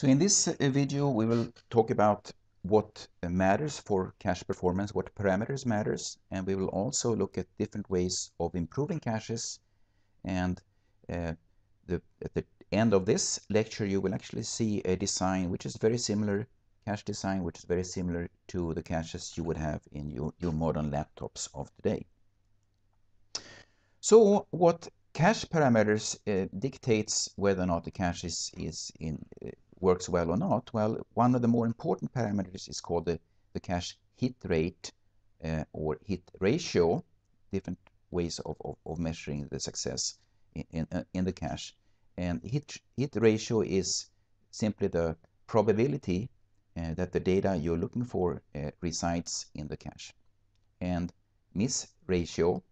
So in this video we will talk about what matters for cache performance, what parameters matters, and we will also look at different ways of improving caches. And at the end of this lecture you will actually see a design which is very similar, cache design which is very similar to the caches you would have in your modern laptops of today. So what cache parameters dictates whether or not the cache works well or not. Well, one of the more important parameters is called the cache hit rate or hit ratio, different ways of measuring the success in the cache. And hit ratio is simply the probability that the data you're looking for resides in the cache. And miss ratio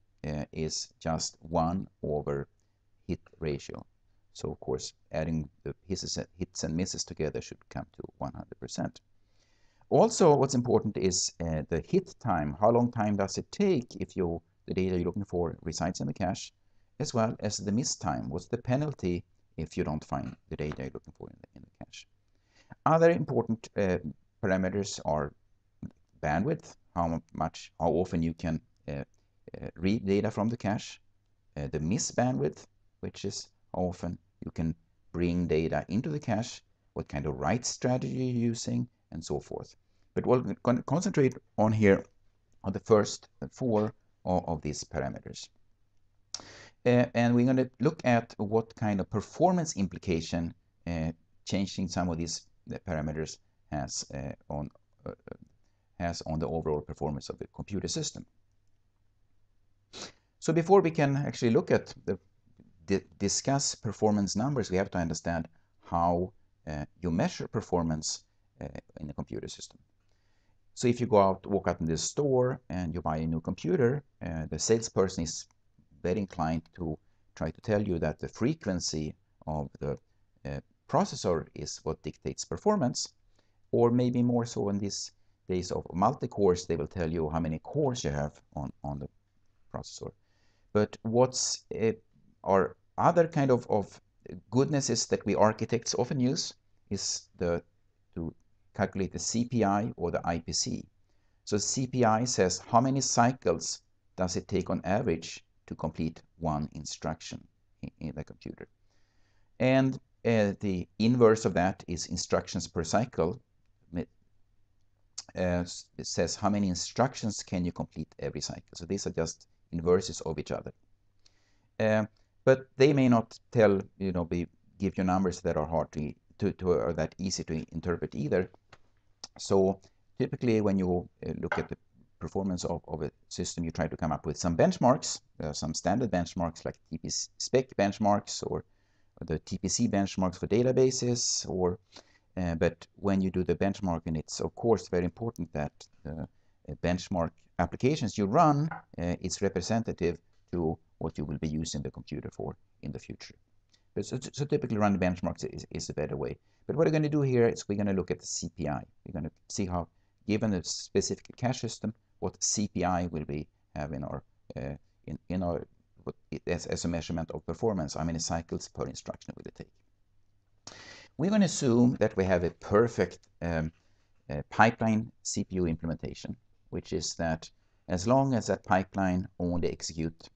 is just 1 over hit ratio. So of course, adding the hits and misses together should come to 100%. Also, what's important is the hit time. How long time does it take if the data you're looking for resides in the cache, as well as the miss time. What's the penalty if you don't find the data you're looking for in the cache? Other important parameters are bandwidth, how often you can read data from the cache, the miss bandwidth, which is how often you can bring data into the cache, what kind of write strategy you're using, and so forth. But what we're going to concentrate on here are the first 4 of these parameters. And we're going to look at what kind of performance implication changing some of these parameters has on the overall performance of the computer system. So before we can actually look at discuss performance numbers, we have to understand how you measure performance in a computer system. So if you walk out in the store and you buy a new computer, the salesperson is very inclined to try to tell you that the frequency of the processor is what dictates performance, or maybe more so in these days of multi-cores, they will tell you how many cores you have on the processor. But what's our other kind of goodnesses that we architects often use is to calculate the CPI or the IPC. So CPI says how many cycles does it take on average to complete one instruction in the computer. And the inverse of that is instructions per cycle. It says how many instructions can you complete every cycle. So these are just inverses of each other. But they may not give you numbers that are hard or that easy to interpret either. So typically when you look at the performance of a system, you try to come up with some benchmarks, some standard benchmarks like TPC spec benchmarks or the TPC benchmarks for databases, but when you do the benchmarking, it's of course very important that the benchmark applications you run is representative to what you will be using the computer for in the future. But so typically running benchmarks is a better way. But what we're going to do here is we're going to look at the CPI. We're going to see how, given a specific cache system, what CPI will we have in our as a measurement of performance. How many cycles per instruction will it take? We're going to assume that we have a perfect pipeline CPU implementation, which is that as long as that pipeline only execute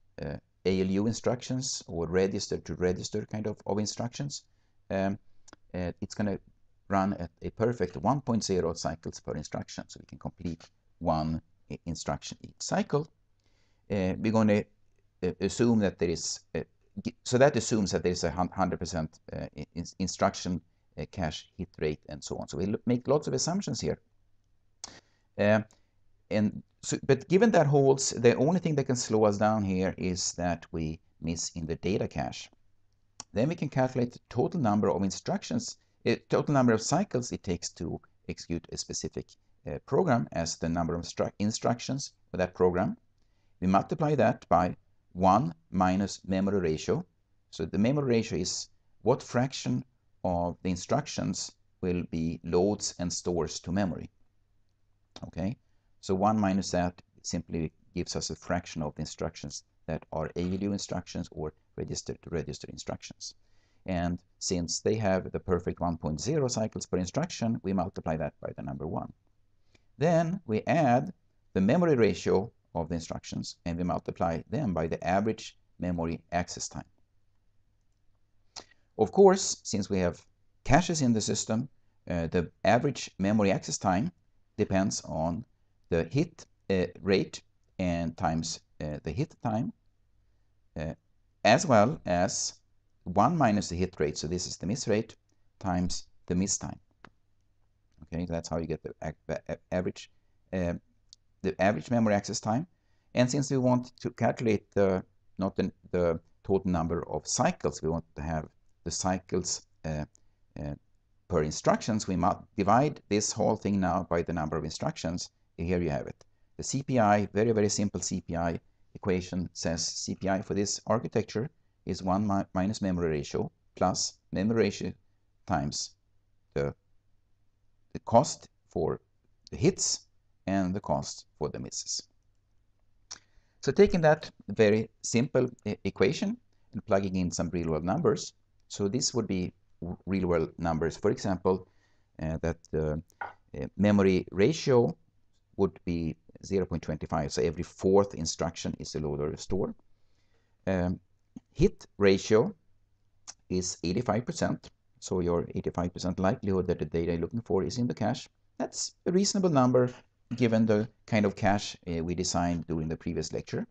ALU instructions or register to register kind of instructions, it's going to run at a perfect 1.0 cycles per instruction, so we can complete one instruction each cycle. We're going to assume that there is so that assumes that there is a 100% instruction cache hit rate and so on. So we make lots of assumptions here. But given that holds, the only thing that can slow us down here is that we miss in the data cache. Then we can calculate the total number of instructions, total number of cycles it takes to execute a specific program as the number of instructions for that program. We multiply that by 1 minus memory ratio. So the memory ratio is what fraction of the instructions will be loads and stores to memory. Okay, so 1 minus that simply gives us a fraction of the instructions that are ALU instructions or register to register instructions. And since they have the perfect 1.0 cycles per instruction, we multiply that by the number 1. Then we add the memory ratio of the instructions, and we multiply them by the average memory access time. Of course, since we have caches in the system, the average memory access time depends on the hit rate and times the hit time, as well as 1 minus the hit rate, so this is the miss rate, times the miss time. Okay, that's how you get the average memory access time. And since we want to calculate not the total number of cycles, we want to have the cycles per instructions, we must divide this whole thing now by the number of instructions. Here you have it. The CPI, very, very simple CPI equation says CPI for this architecture is 1 minus memory ratio plus memory ratio times the cost for the hits and the cost for the misses. So taking that very simple equation and plugging in some real-world numbers, so this would be real-world numbers. For example, that the memory ratio would be 0.25, so every fourth instruction is a load or restore. Hit ratio is 85%, so your 85% likelihood that the data you're looking for is in the cache. That's a reasonable number given the kind of cache we designed during the previous lecture.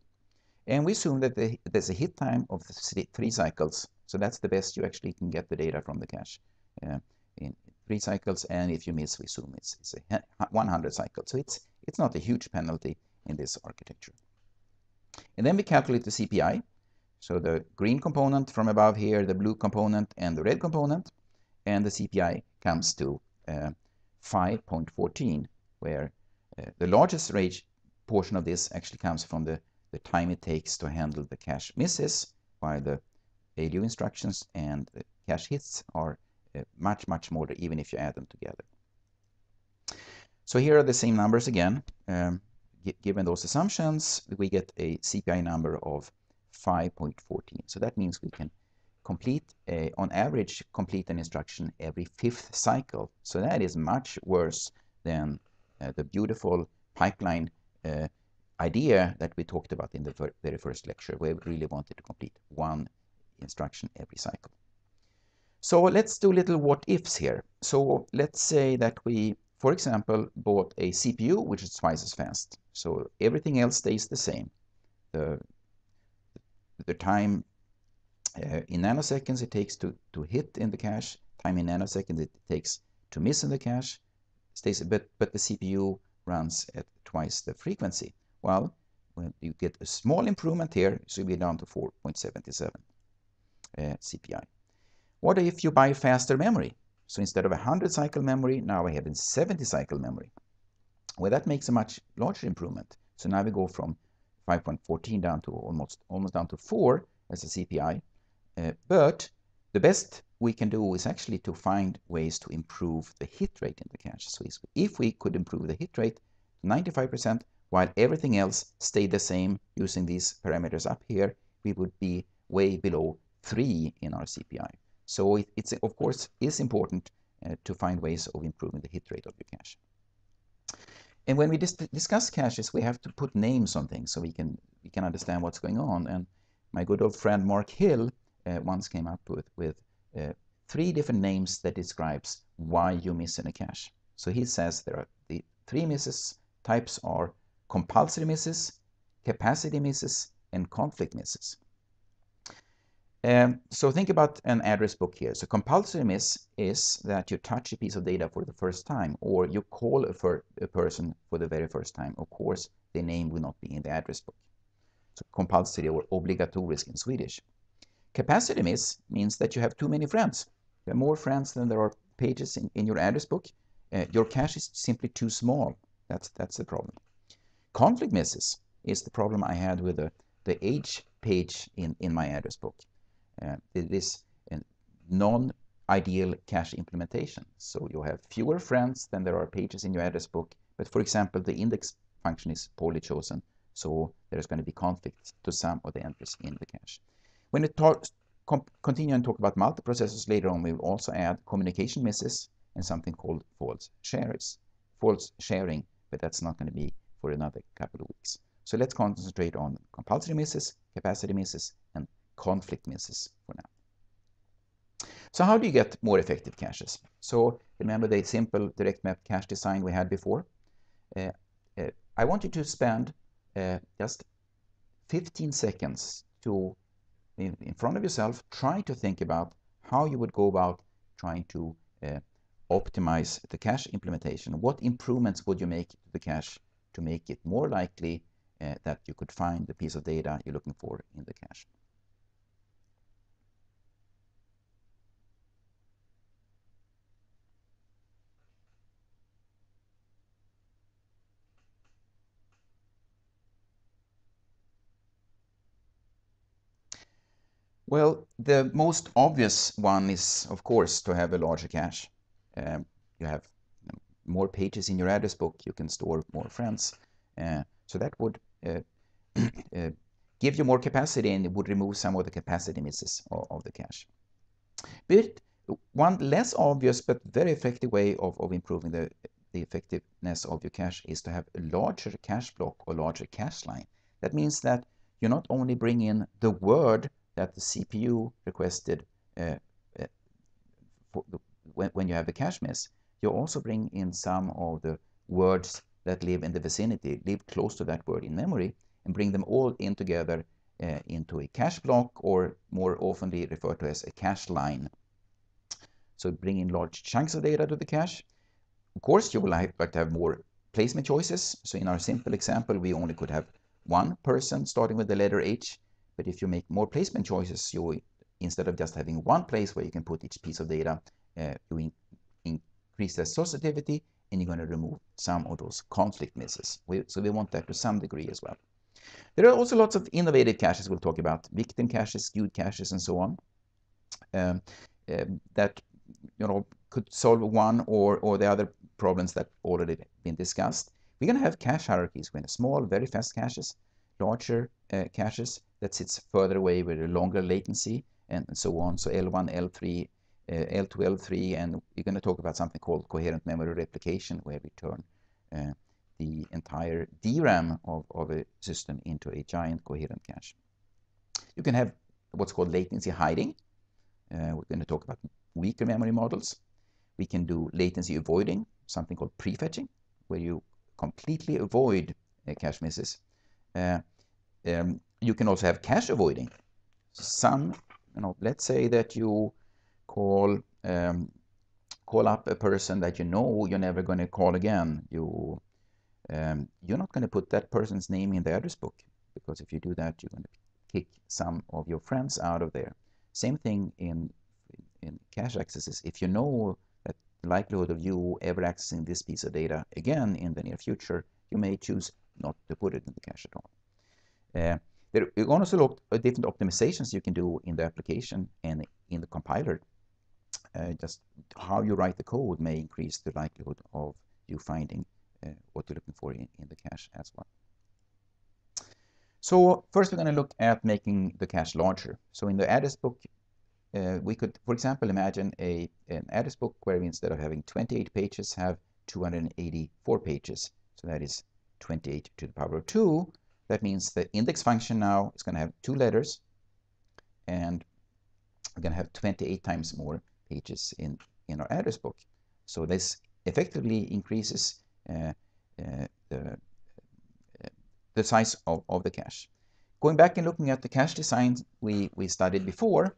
And we assume that there's a hit time of 3 cycles, so that's the best you actually can get the data from the cache in 3 cycles, and if you miss, we assume it's a 100 cycles. So it's not a huge penalty in this architecture. And then we calculate the CPI. So the green component from above here, the blue component, and the red component, and the CPI comes to 5.14, where the largest portion of this actually comes from the time it takes to handle the cache misses, while the ALU instructions and the cache hits are much, much more, even if you add them together. So here are the same numbers again. Given those assumptions, we get a CPI number of 5.14. So that means we can on average, complete an instruction every 5th cycle. So that is much worse than the beautiful pipeline idea that we talked about in the very first lecture, where we really wanted to complete 1 instruction every cycle. So let's do little what ifs here. So let's say that we, for example, bought a CPU which is twice as fast. So everything else stays the same. The time in nanoseconds it takes to hit in the cache, time in nanoseconds it takes to miss in the cache stays, but the CPU runs at twice the frequency. Well, when you get a small improvement here, so you'll be down to 4.77 CPI. What if you buy faster memory? So instead of a 100 cycle memory, now I have a 70 cycle memory. Well, that makes a much larger improvement. So now we go from 5.14 down to almost down to 4 as a CPI. But the best we can do is actually to find ways to improve the hit rate in the cache. So if we could improve the hit rate to 95%, while everything else stayed the same using these parameters up here, we would be way below 3 in our CPI. So it's of course is important to find ways of improving the hit rate of your cache. And when we discuss caches, we have to put names on things so we can understand what's going on. And my good old friend Mark Hill once came up with 3 different names that describes why you miss in a cache. So he says there are the 3 misses types are compulsory misses, capacity misses, and conflict misses. So think about an address book here. So compulsory miss is that you touch a piece of data for the first time, or you call a person for the very first time. Of course, the name will not be in the address book. So compulsory or obligatorisk in Swedish. Capacity miss means that you have too many friends. You have more friends than there are pages in your address book. Your cache is simply too small. That's the problem. Conflict misses is the problem I had with the age page in my address book. It is a non-ideal cache implementation. So you have fewer friends than there are pages in your address book. But for example, the index function is poorly chosen. So there's going to be conflict to some of the entries in the cache. When we continue and talk about multiprocessors later on. We will also add communication misses and something called false sharing, but that's not going to be for another couple of weeks. So let's concentrate on compulsory misses, capacity misses, and conflict misses for now. So how do you get more effective caches? So remember the simple direct map cache design we had before. I want you to spend just 15 seconds to, in front of yourself, try to think about how you would go about trying to optimize the cache implementation. What improvements would you make to the cache to make it more likely that you could find the piece of data you're looking for in the cache? Well, the most obvious one is, of course, to have a larger cache. You have more pages in your address book, you can store more friends. So that would give you more capacity, and it would remove some of the capacity misses of the cache. But one less obvious but very effective way of improving the effectiveness of your cache is to have a larger cache block or larger cache line. That means that you not only bring in the word that the CPU requested when you have a cache miss, you also bring in some of the words that live in the vicinity, live close to that word in memory, and bring them all in together into a cache block, or more oftenly referred to as a cache line. So bring in large chunks of data to the cache. Of course, you will like to have more placement choices. So in our simple example, we only could have one person starting with the letter H. But if you make more placement choices, you, instead of just having one place where you can put each piece of data, you increase the associativity, and you're going to remove some of those conflict misses. So we want that to some degree as well. There are also lots of innovative caches we'll talk about, victim caches, skewed caches, and so on, that could solve one or the other problems that already been discussed. We're going to have cache hierarchies. We're going to have small, very fast caches, larger caches that sits further away with a longer latency, and so on. So L1, L3, L2, L3, and we're going to talk about something called coherent memory replication, where we turn the entire DRAM of a system into a giant coherent cache. You can have what's called latency hiding. We're going to talk about weaker memory models. We can do latency avoiding, something called prefetching, where you completely avoid cache misses. You can also have cache avoiding. Let's say that you call up a person that you know you're never going to call again. You're not going to put that person's name in the address book, because if you do that, you're going to kick some of your friends out of there. Same thing in cache accesses. If you know that the likelihood of you ever accessing this piece of data again in the near future, you may choose not to put it in the cache at all. There are also look at different optimizations you can do in the application and in the compiler. Just how you write the code may increase the likelihood of you finding what you're looking for in the cache as well. So first we're going to look at making the cache larger. So in the address book, we could, for example, imagine an address book where we, instead of having 28 pages, have 284 pages. So that is 28 to the power of 2. That means the index function now is going to have 2 letters, and we're going to have 28 times more pages in our address book. So this effectively increases the size of the cache. Going back and looking at the cache design we studied before,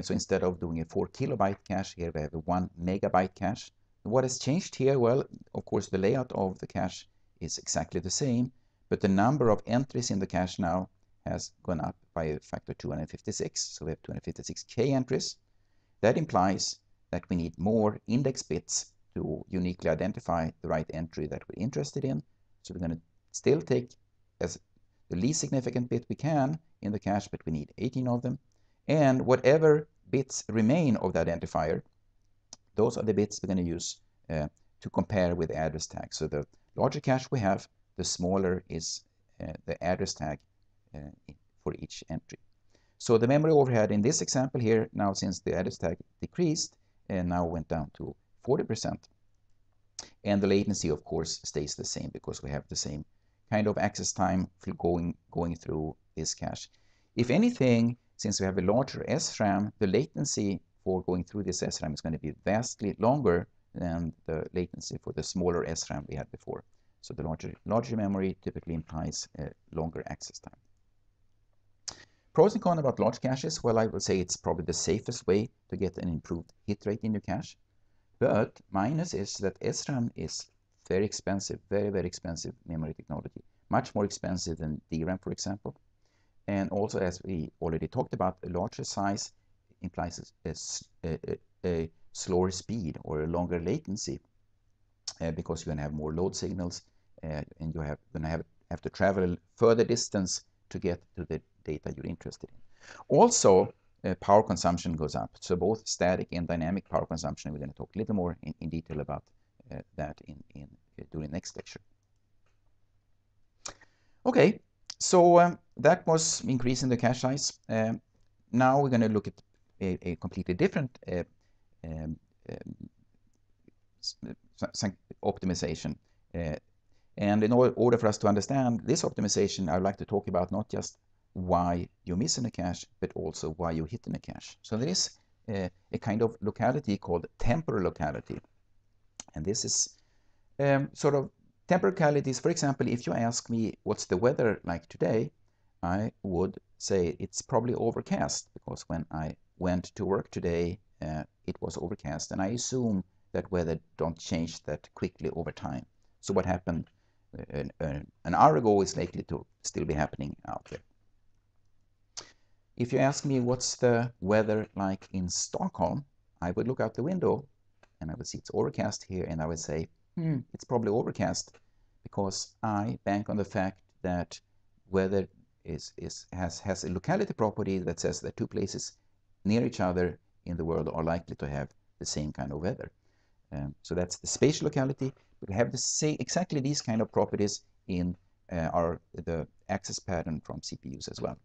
so instead of doing a 4 kilobyte cache, here we have a 1 megabyte cache. What has changed here? Well, of course, the layout of the cache is exactly the same, but the number of entries in the cache now has gone up by a factor 256. So we have 256K entries. That implies that we need more index bits to uniquely identify the right entry that we're interested in. So we're going to still take as the least significant bit we can in the cache, but we need 18 of them. And whatever bits remain of the identifier, those are the bits we're going to use to compare with the address tag. So the larger cache we have, the smaller is the address tag for each entry. So the memory overhead in this example here, now since the address tag decreased, and now went down to 40%. And the latency, of course, stays the same because we have the same kind of access time going through this cache. If anything, since we have a larger SRAM, the latency for going through this SRAM is going to be vastly longer than the latency for the smaller SRAM we had before. So the larger memory typically implies a longer access time. Pros and cons about large caches, well, I would say it's probably the safest way to get an improved hit rate in your cache. But minus is that SRAM is very expensive, very expensive memory technology, much more expensive than DRAM, for example. And also, as we already talked about, a larger size implies a slower speed or a longer latency because you're going to have more load signals and you're going to have to travel further distance to get to the data you're interested in. Also, power consumption goes up. So both static and dynamic power consumption, we're going to talk a little more in detail about that during next lecture. Okay, so that was increasing the cache size. Now we're going to look at a completely different optimization. And in order for us to understand this optimization, I would like to talk about not just why you miss in a cache, but also why you hit in a cache. So there is a kind of locality called temporal locality. And this is sort of temporal localities. For example, if you ask me what's the weather like today, I would say it's probably overcast, because when I went to work today, it was overcast, and I assume that weather don't change that quickly over time. So what happened an hour ago is likely to still be happening out there. If you ask me what's the weather like in Stockholm, I would look out the window and I would see it's overcast here, and I would say, it's probably overcast, because I bank on the fact that weather has a locality property that says that two places near each other in the world are likely to have the same kind of weather. So that's the spatial locality. We have exactly these kind of properties in the access pattern from CPUs as well.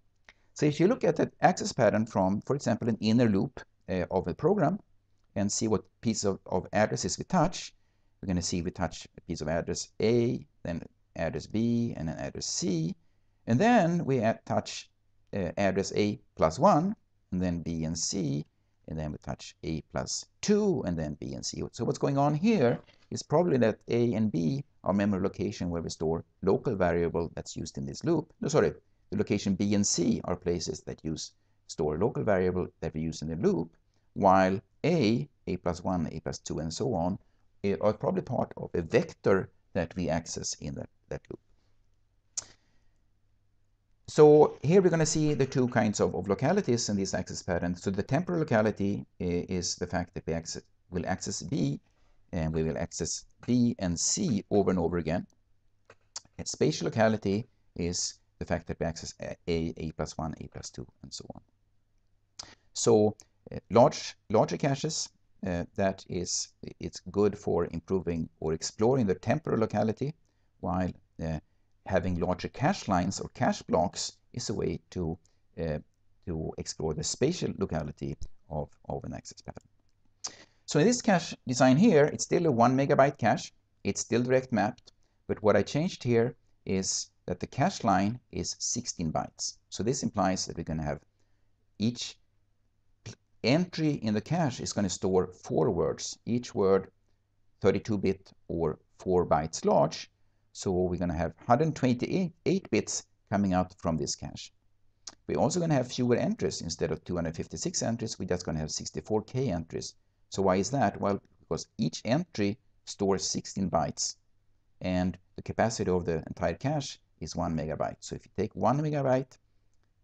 So if you look at the access pattern from, for example, an inner loop of a program and see what piece of addresses we touch, we're going to see we touch a piece of address A, then address B, and then address C. And then we touch address A plus 1, and then B and C, and then we touch A plus 2, and then B and C. So what's going on here is probably that A and B are memory location where we store local variable that's used in this loop. No, sorry. The location B and C are places that store local variable that we use in the loop, while A plus 1, A plus 2, and so on are probably part of a vector that we access in that loop. So here we're going to see the two kinds of localities in this access pattern. So the temporal locality is the fact that we will access B, and we will access B and C over and over again. And spatial locality is the fact that we access A plus 1, A plus 2, and so on. So larger caches, it's good for improving or exploring the temporal locality, while having larger cache lines or cache blocks is a way to explore the spatial locality of an access pattern. So in this cache design here, it's still a 1 megabyte cache. It's still direct mapped, but what I changed here is that the cache line is 16 bytes. So this implies that we're going to have each entry in the cache is going to store 4 words, each word 32-bit or 4 bytes large. So we're going to have 128 bits coming out from this cache. We're also going to have fewer entries. Instead of 256 entries, we're just going to have 64K entries. So why is that? Well, because each entry stores 16 bytes, and the capacity of the entire cache is 1 megabyte. So if you take 1 megabyte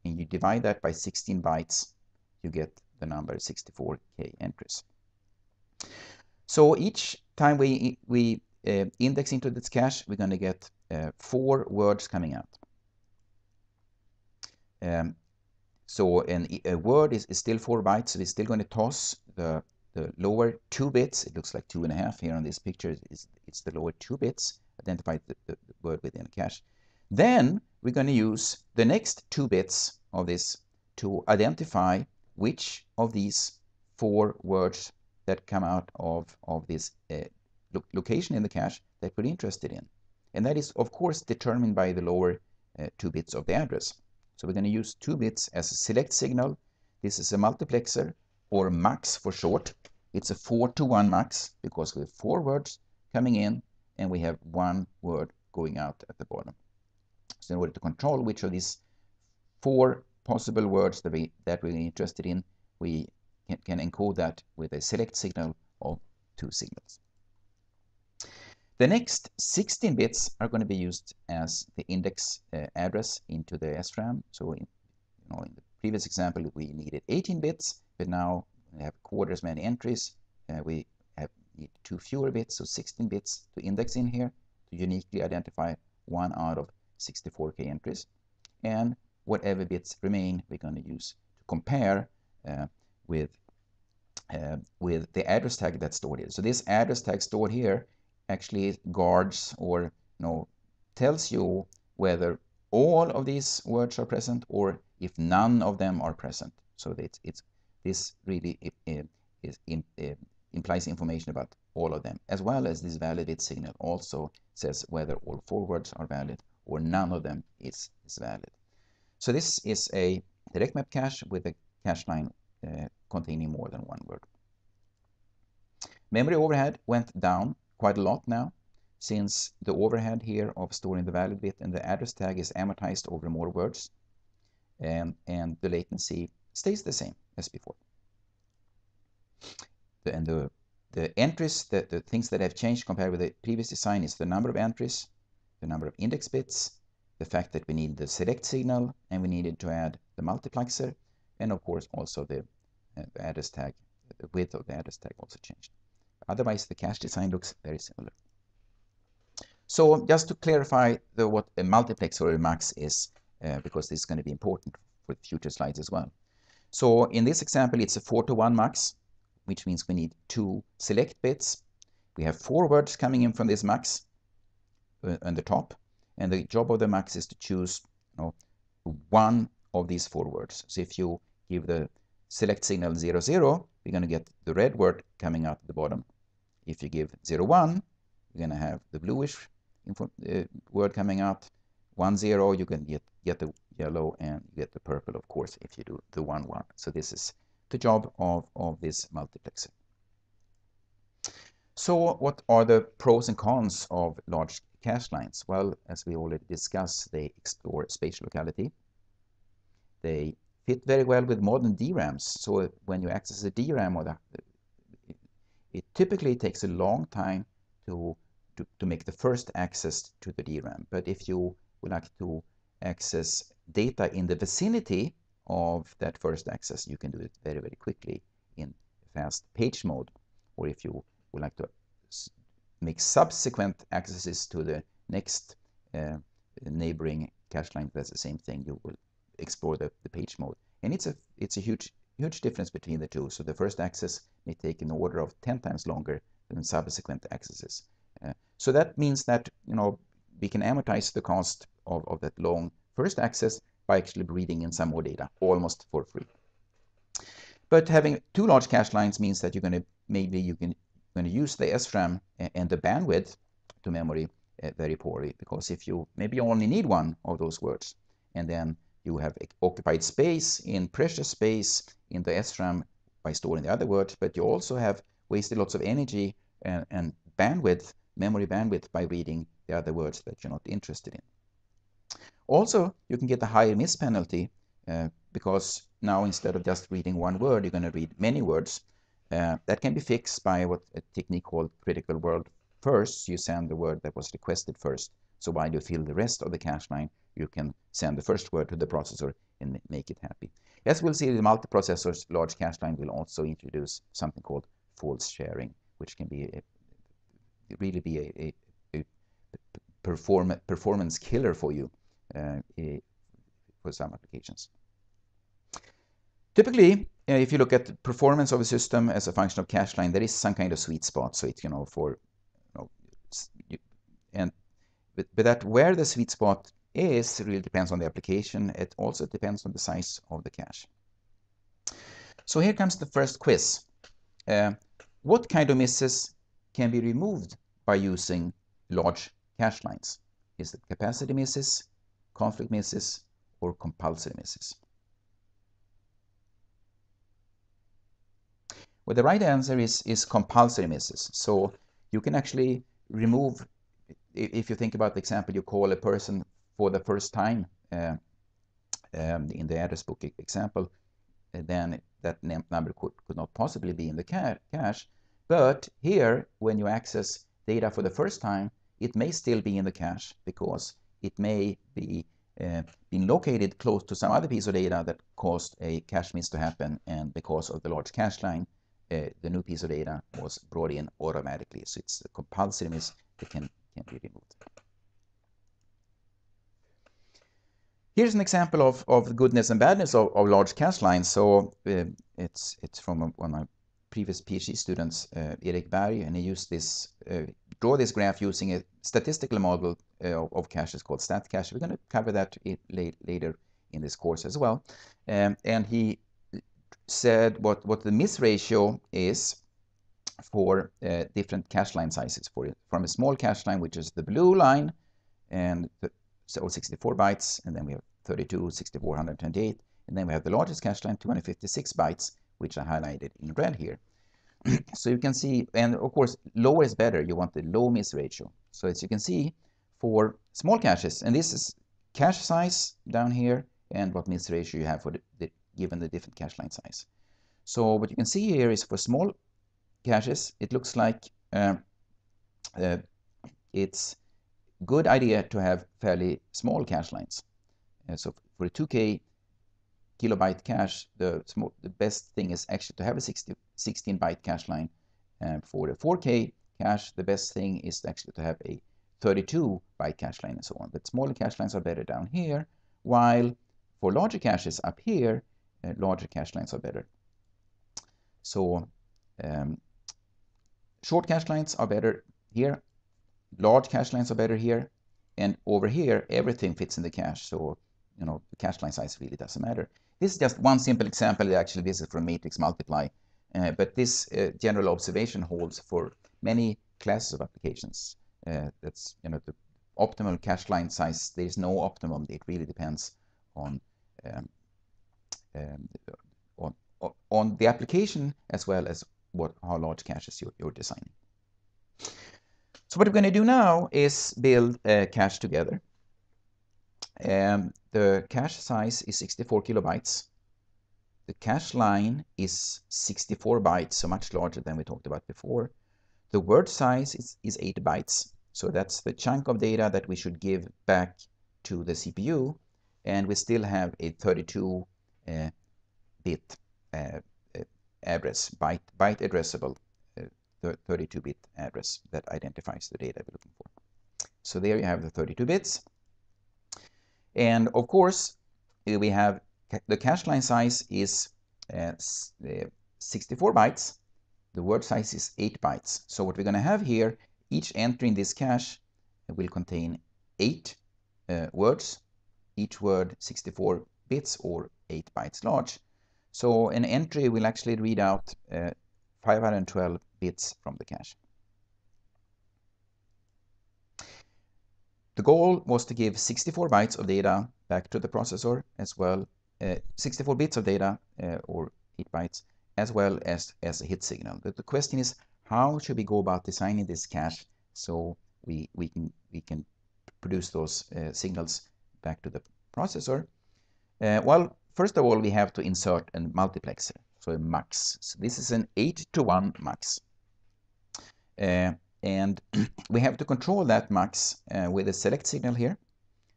and you divide that by 16 bytes, you get the number 64K entries. So each time we index into this cache, we're going to get 4 words coming out. So a word is still 4 bytes, so we're still going to toss the lower 2 bits. It looks like 2.5 here on this picture. It's the lower 2 bits, identify the word within the cache. Then we're going to use the next 2 bits of this to identify which of these 4 words that come out of this location in the cache that we're interested in. And that is, of course, determined by the lower 2 bits of the address. So we're going to use 2 bits as a select signal. This is a multiplexer, or MUX for short. It's a 4-to-1 MUX because we have 4 words coming in and we have 1 word going out at the bottom. So in order to control which of these 4 possible words that we're interested in, we can encode that with a select signal of 2 signals. The next 16 bits are going to be used as the index address into the SRAM. So in the previous example, we needed 18 bits, but now we have quarter as many entries. We need 2 fewer bits, so 16 bits to index in here to uniquely identify 1 out of 64K entries. And whatever bits remain, we're going to use to compare with the address tag that's stored here. So this address tag stored here actually guards or tells you whether all of these words are present or if none of them are present. So this really implies information about all of them, as well as this validate signal also says whether all 4 words are valid or none of them is valid. So this is a direct map cache with a cache line containing more than 1 word. Memory overhead went down quite a lot now, since the overhead here of storing the valid bit and the address tag is amortized over more words, and the latency stays the same as before. The entries, the things that have changed compared with the previous design is the number of entries, the number of index bits, the fact that we need the select signal and we needed to add the multiplexer, and of course also the address tag, the width of the address tag also changed. Otherwise, the cache design looks very similar. So just to clarify what a multiplexer or a MUX is, because this is going to be important for future slides as well. So in this example, it's a 4-to-1 MUX, which means we need 2 select bits. We have 4 words coming in from this MUX on the top, and the job of the MUX is to choose 1 of these 4 words. So if you give the select signal 0, 0, we're going to get the red word coming out at the bottom. If you give 0, 1, you're going to have the bluish word coming out. 1, 0, you can get the yellow and get the purple, of course, if you do the 1, 1. So this is the job of this multiplexer. So what are the pros and cons of large cache lines? Well, as we already discussed, they explore spatial locality. They fit very well with modern DRAMs. So when you access a DRAM, it typically takes a long time to make the first access to the DRAM. But if you would like to access data in the vicinity of that first access, you can do it very, very quickly in fast page mode. Or if you would like to make subsequent accesses to the next neighboring cache line that's the same thing, you will explore the page mode. And it's a huge difference between the two. So the first access may take an order of 10 times longer than subsequent accesses. So that means that we can amortize the cost of that long first access by actually reading in some more data, almost for free. But having 2 large cache lines means that you're going to use the SRAM and the bandwidth to memory very poorly, because if you only need 1 of those words, and then you have occupied space in precious space in the SRAM by storing the other words, but you also have wasted lots of energy and bandwidth, memory bandwidth, by reading the other words that you're not interested in. Also, you can get a higher miss penalty because now instead of just reading 1 word, you're going to read many words. That can be fixed by a technique called critical word first. You send the word that was requested first. So while you fill the rest of the cache line, you can send the first word to the processor and make it happy. As we'll see, the multiprocessor's large cache line will also introduce something called false sharing, which can be really be a performance killer for you for some applications. Typically, if you look at the performance of a system as a function of cache line, there is some kind of sweet spot. So it, but that where the sweet spot really depends on the application. It also depends on the size of the cache. So here comes the first quiz. What kind of misses can be removed by using large cache lines? Is it capacity misses, conflict misses, or compulsory misses? Well, the right answer is compulsory misses. So you can actually remove, if you think about the example, you call a person for the first time in the address book example, then that number could not possibly be in the cache. But here, when you access data for the first time, it may still be in the cache because it may be being located close to some other piece of data that caused a cache miss to happen, and because of the large cache line, the new piece of data was brought in automatically. So it's a compulsory miss that can be removed. Here's an example of goodness and badness of large cache lines. So it's from one of my previous PhD students, Erik Berg, and he used this, draw this graph using a statistical model of caches called StatCache. We're going to cover that later in this course as well. And he said what the miss ratio is for different cache line sizes. From a small cache line, which is the blue line, and so 64 bytes, and then we have 32, 64, 128, and then we have the largest cache line, 256 bytes, which I highlighted in red here. So you can see, and of course, lower is better. You want the low miss ratio. So as you can see, for small caches, and this is cache size down here, and what miss ratio you have for given the different cache line size. So what you can see here is for small caches, it looks like it's good idea to have fairly small cache lines. So for a 2K kilobyte cache, the best thing is actually to have a 16-byte cache line. And for the 4K cache, the best thing is actually to have a 32-byte cache line and so on. But smaller cache lines are better down here, while for larger caches up here, larger cache lines are better. So short cache lines are better here, large cache lines are better here, and over here everything fits in the cache, so the cache line size really doesn't matter. This is just one simple example. Actually, this is from matrix multiply, but this general observation holds for many classes of applications. That's the optimal cache line size. There is no optimum. It really depends on the application as well as how large caches you're designing. So what we're going to do now is build a cache together. The cache size is 64 kilobytes. The cache line is 64 bytes, so much larger than we talked about before. The word size is 8 bytes. So that's the chunk of data that we should give back to the CPU. And we still have a 32-bit address, byte addressable 32-bit address that identifies the data we're looking for. So there you have the 32 bits. And of course, we have the cache line size is 64 bytes. The word size is 8 bytes. So what we're going to have here, each entry in this cache will contain 8 words, each word 64 bits or 8 bytes large. So an entry will actually read out 512 bits from the cache. The goal was to give 64 bytes of data back to the processor, as well 64 bits of data or 8 bytes, as well as a hit signal. But the question is, how should we go about designing this cache so we can produce those signals back to the processor? Well, first of all, we have to insert a multiplexer, so a mux. So this is an 8-to-1 mux. And we have to control that mux with a select signal here,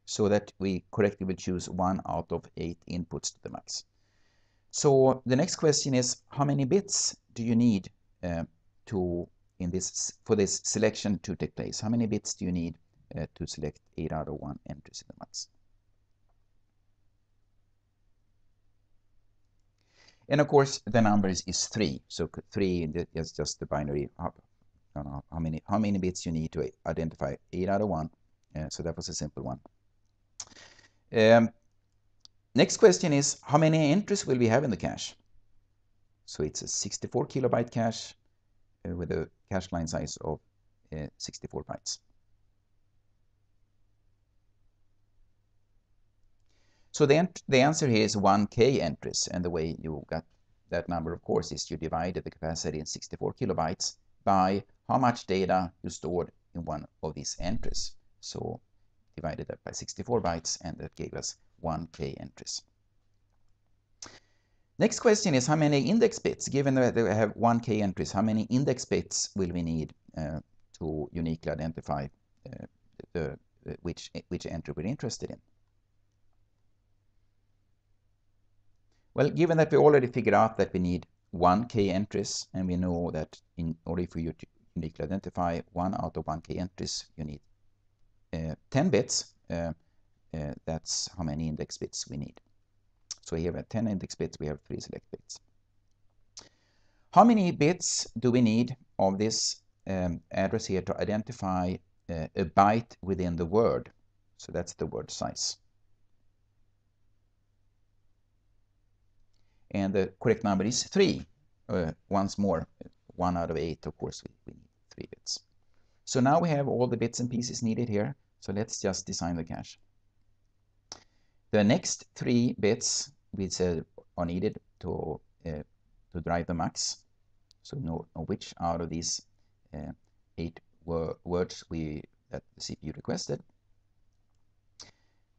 so that we correctly will choose 1 out of 8 inputs to the mux. So the next question is, how many bits do you need for this selection to take place? How many bits do you need to select 8 out of 1 entries in the mux? And of course, the number is 3. So 3 is just the binary. How many bits you need to identify 8 out of 1. So that was a simple one. Next question is, how many entries will we have in the cache? So it's a 64 kilobyte cache with a cache line size of 64 bytes. So the answer here is 1K entries, and the way you got that number, of course, is you divided the capacity in 64 kilobytes by how much data you stored in one of these entries. So divided that by 64 bytes, and that gave us 1K entries. Next question is, how many index bits? Given that we have 1K entries, how many index bits will we need to uniquely identify which entry we're interested in? Well, given that we already figured out that we need 1K entries, and we know that in order for you to uniquely identify 1 out of 1K entries, you need 10 bits. That's how many index bits we need. So here we have 10 index bits, we have 3 select bits. How many bits do we need of this address here to identify a byte within the word? So that's the word size. And the correct number is 3. Once more, 1 out of 8, of course, we need 3 bits. So now we have all the bits and pieces needed here. So let's just design the cache. The next 3 bits we said are needed to drive the mux. So know which out of these 8 words that the CPU requested.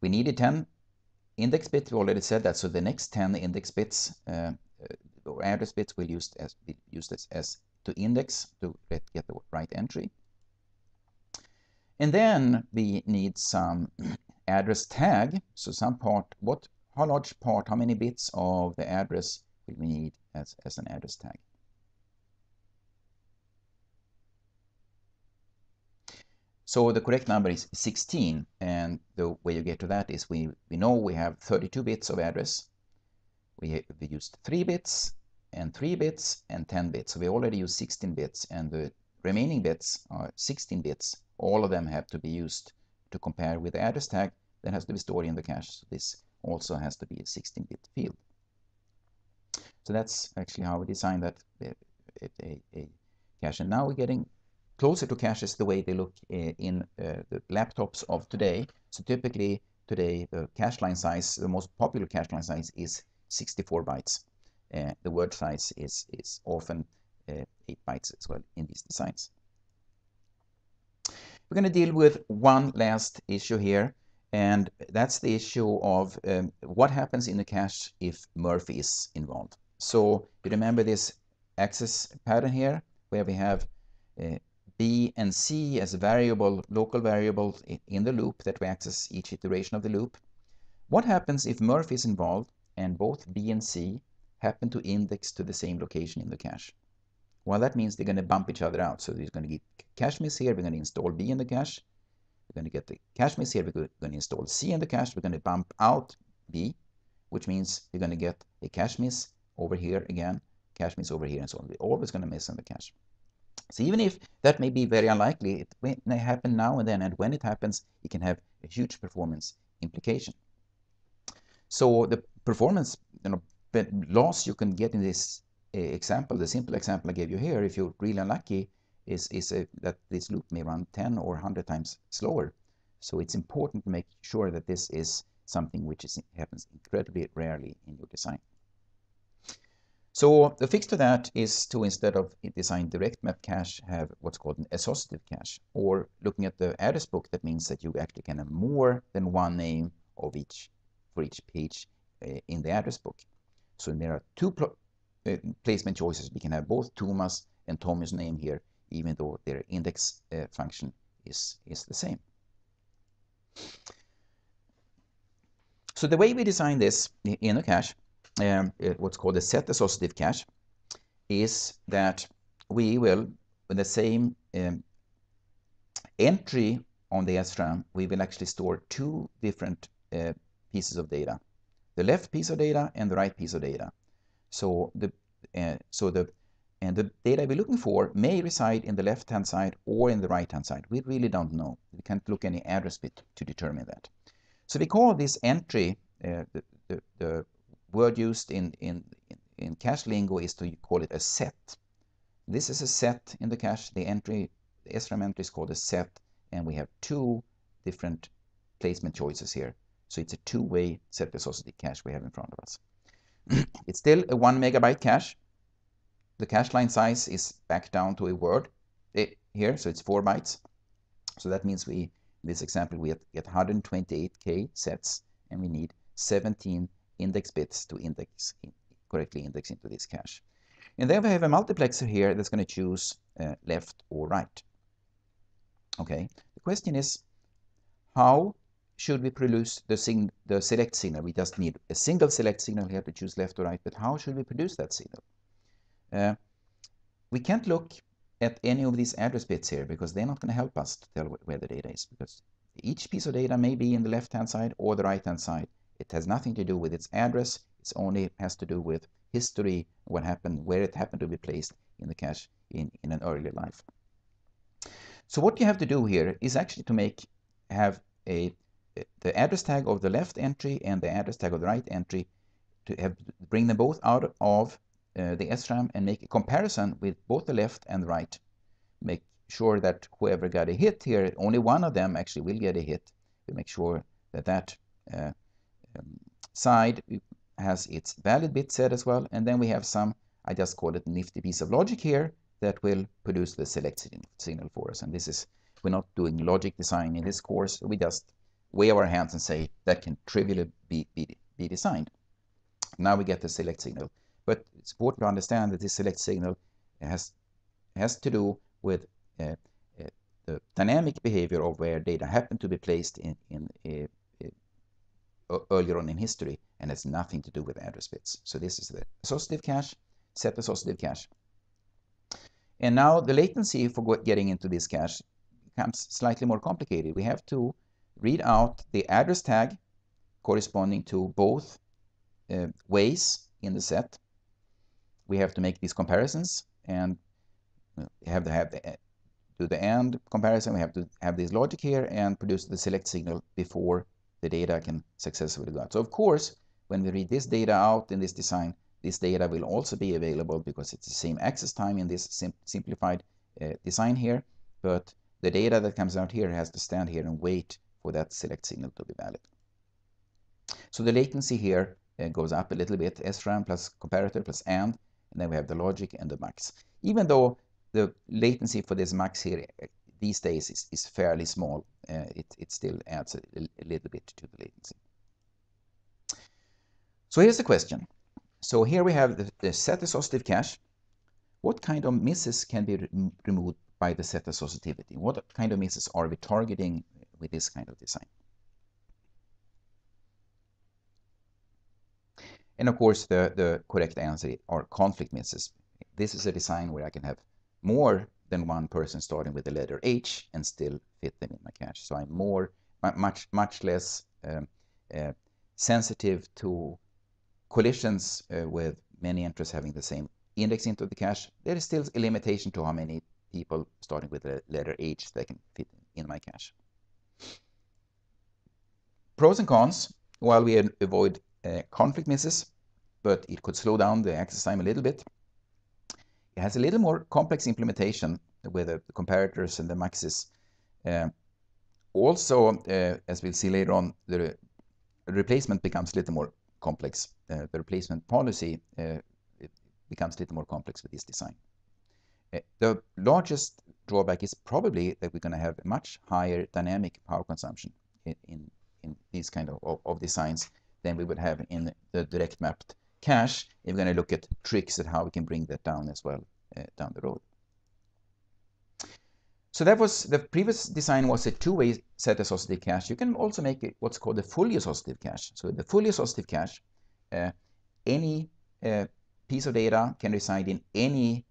We needed 10 index bits. We already said that. So the next 10 index bits or address bits will be used as to index to get the right entry. And then we need some address tag. So some part, how large part, how many bits of the address will we need as an address tag? So the correct number is 16, and the way you get to that is we know we have 32 bits of address. We used 3 bits and 3 bits and 10 bits. So we already used 16 bits, and the remaining bits are 16 bits. All of them have to be used to compare with the address tag that has to be stored in the cache. So this also has to be a 16-bit field. So that's actually how we designed that a cache. And now we're getting closer to caches the way they look in the laptops of today. So typically today the cache line size, the most popular cache line size is 64 bytes. The word size is often 8 bytes as well in these designs. We're going to deal with one last issue here, and that's the issue of what happens in the cache if Murphy is involved. So you remember this access pattern here, where we have B and C as local variables in the loop that we access each iteration of the loop. What happens if Murphy is involved and both B and C happen to index to the same location in the cache? Well, that means they're going to bump each other out. So there's going to get cache miss here. We're going to install B in the cache. We're going to get the cache miss here. We're going to install C in the cache. We're going to bump out B, which means we're going to get a cache miss over here again, cache miss over here, and so on. We're always going to miss in the cache. So even if that may be very unlikely, it may happen now and then, and when it happens, it can have a huge performance implication. So the performance loss you can get in this example, the simple example I gave you here, if you're really unlucky, is that this loop may run 10 or 100 times slower. So it's important to make sure that this is something which happens incredibly rarely in your design. So the fix to that is to, instead of design direct map cache, have what's called an associative cache. Or looking at the address book, that means that you actually can have more than one name of for each page in the address book. So there are 2 placement choices. We can have both Thomas and Tommy's name here, even though their index function is the same. So the way we design this in a cache, what's called a set associative cache, is that we will, with the same entry on the SRAM, we will actually store 2 different pieces of data, the left piece of data and the right piece of data. So the data we're looking for may reside in the left-hand side or in the right-hand side. We really don't know. We can't look any address bit to determine that. So we call this entry, the word used in cache lingo is to call it a set. This is a set in the cache. The SRAM entry is called a set, and we have two different placement choices here. So it's a two-way set associative cache we have in front of us. It's still a 1 megabyte cache. The cache line size is back down to a word here, so it's 4 bytes. So that means in this example, we get 128K sets, and we need 17 index bits to correctly index into this cache. And then we have a multiplexer here that's going to choose left or right. Okay, the question is, how should we produce the select signal? We just need a single select signal here to choose left or right, but how should we produce that signal? We can't look at any of these address bits here because they're not going to help us to tell where the data is, because each piece of data may be in the left-hand side or the right-hand side. It has nothing to do with its address. It only has to do with history, what happened, where it happened to be placed in the cache in an earlier life. So what you have to do here is actually to have the address tag of the left entry and the address tag of the right entry, to bring them both out of the SRAM and make a comparison with both the left and the right. Make sure that whoever got a hit here, only one of them actually will get a hit. We make sure that that side has its valid bit set as well. And then we have some, I just call it nifty piece of logic here, that will produce the select signal for us. And this is, we're not doing logic design in this course. We just wave our hands and say that can trivially be designed. Now we get the select signal. But it's important to understand that this select signal has to do with the dynamic behavior of where data happen to be placed earlier on in history, and has nothing to do with address bits. So this is the associative cache, set associative cache. And now the latency for getting into this cache becomes slightly more complicated. We have to read out the address tag corresponding to both ways in the set. We have to make these comparisons, and we have to do the AND comparison. We have to have this logic here and produce the select signal before the data can successfully go out. So of course, when we read this data out in this design, this data will also be available because it's the same access time in this simplified design here, but the data that comes out here has to stand here and wait for that select signal to be valid. So the latency here goes up a little bit, SRAM plus comparator plus AND then we have the logic and the mux. Even though the latency for this mux here these days is fairly small, it still adds a little bit to the latency. So here's the question. So here we have the set associative cache. What kind of misses can be removed by the set associativity? What kind of misses are we targeting with this kind of design? And of course, the correct answer are conflict misses. This is a design where I can have more than one person starting with the letter H and still fit them in my cache. So I'm much less sensitive to collisions with many entries having the same index into the cache. There is still a limitation to how many people starting with the letter H that can fit in my cache. Pros and cons. While we avoid conflict misses, but it could slow down the access time a little bit. It has a little more complex implementation with the comparators and the muxes. Also, as we'll see later on, the replacement becomes a little more complex. The replacement policy becomes a little more complex with this design. The largest drawback is probably that we're going to have a much higher dynamic power consumption in these kind of designs than we would have in the direct mapped cache. If we're going to look at tricks at how we can bring that down as well down the road. So that was the previous design was a two-way set associative cache. You can also make it what's called a fully associative cache. So the fully associative cache, any piece of data can reside in any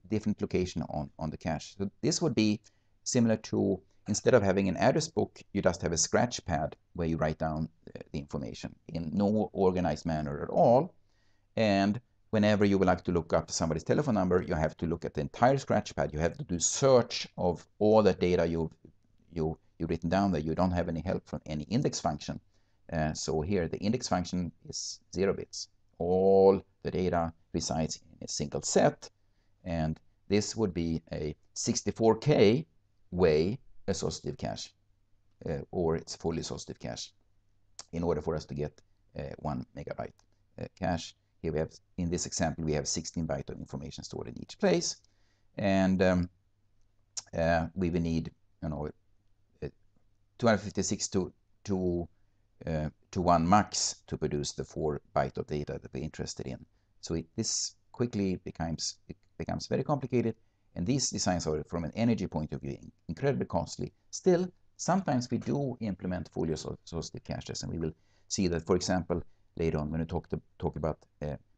different location on the cache. So this would be similar to, instead of having an address book, you just have a scratch pad where you write down the information in no organized manner at all. And whenever you would like to look up somebody's telephone number, you have to look at the entire scratch pad. You have to do search of all that data you you've written down that you don't have any help from any index function. So here the index function is 0 bits. All the data resides in a single set, and this would be a 64K way associative cache, or it's fully associative cache, in order for us to get 1 megabyte cache. Here we have, in this example, we have 16 bytes of information stored in each place, and we will need 256 to 1 max to produce the 4 byte of data that we're interested in. So this quickly becomes very complicated, and these designs are, from an energy point of view, incredibly costly. Still, sometimes we do implement fully associative caches, and we will see that, for example, later on when we talk about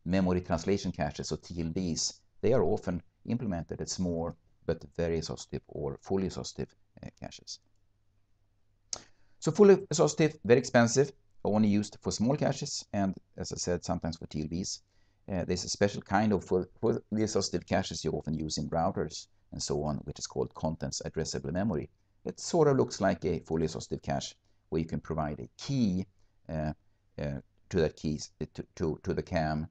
memory translation caches, or TLDs, they are often implemented as small but very associative or fully associative caches. So fully associative, very expensive, only used for small caches, and as I said, sometimes for TLDs. There's a special kind of fully associative caches you often use in routers and so on, which is called contents addressable memory. It sort of looks like a fully associative cache, where you can provide a key to that key to the CAM,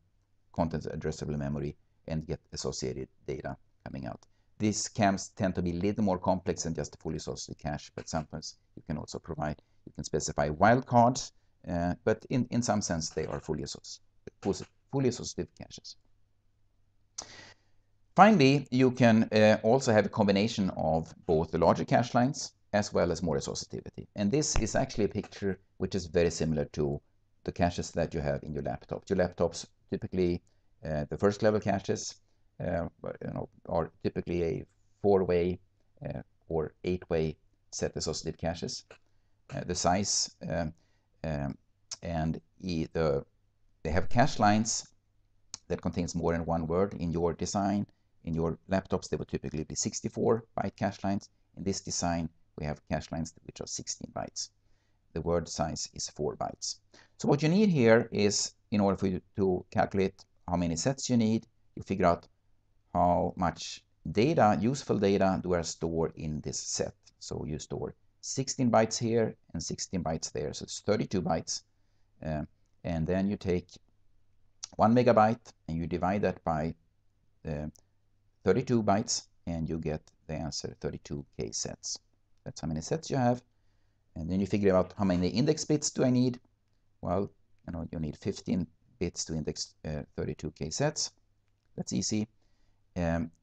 contents addressable memory, and get associated data coming out. These CAMs tend to be a little more complex than just a fully associative cache, but sometimes you can also specify wildcards, but in some sense they are fully associative caches. Finally, you can also have a combination of both the larger cache lines as well as more associativity. And this is actually a picture which is very similar to the caches that you have in your laptop. Your laptops, typically the first level caches, are typically a 4-way or 8-way set associative caches. The size and they have cache lines that contains more than one word. In your design, in your laptops, they would typically be 64-byte cache lines. In this design, we have cache lines which are 16 bytes. The word size is 4 bytes. So what you need here is, in order for you to calculate how many sets you need, you figure out how much data, useful data, do I store in this set. So you store 16 bytes here and 16 bytes there, so it's 32 bytes. And then you take 1 megabyte and you divide that by 32 bytes, and you get the answer 32K sets. That's how many sets you have. And then you figure out how many index bits do I need. Well, you need 15 bits to index 32K sets. That's easy.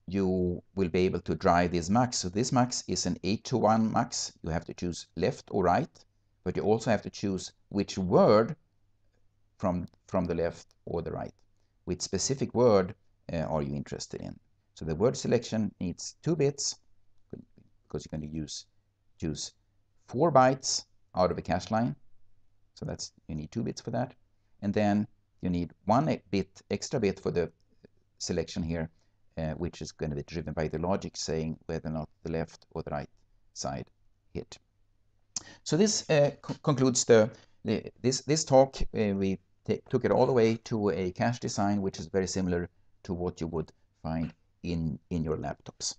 You will be able to drive this max. So this max is an 8-to-1 max. You have to choose left or right, but you also have to choose which word from the left or the right. Which specific word are you interested in? So the word selection needs 2 bits, because you're going to choose 4 bytes out of a cache line. So you need 2 bits for that. And then you need 1 extra bit for the selection here, which is going to be driven by the logic saying whether or not the left or the right side hit. So this concludes this talk. We took it all the way to a cache design which is very similar to what you would find in your laptops.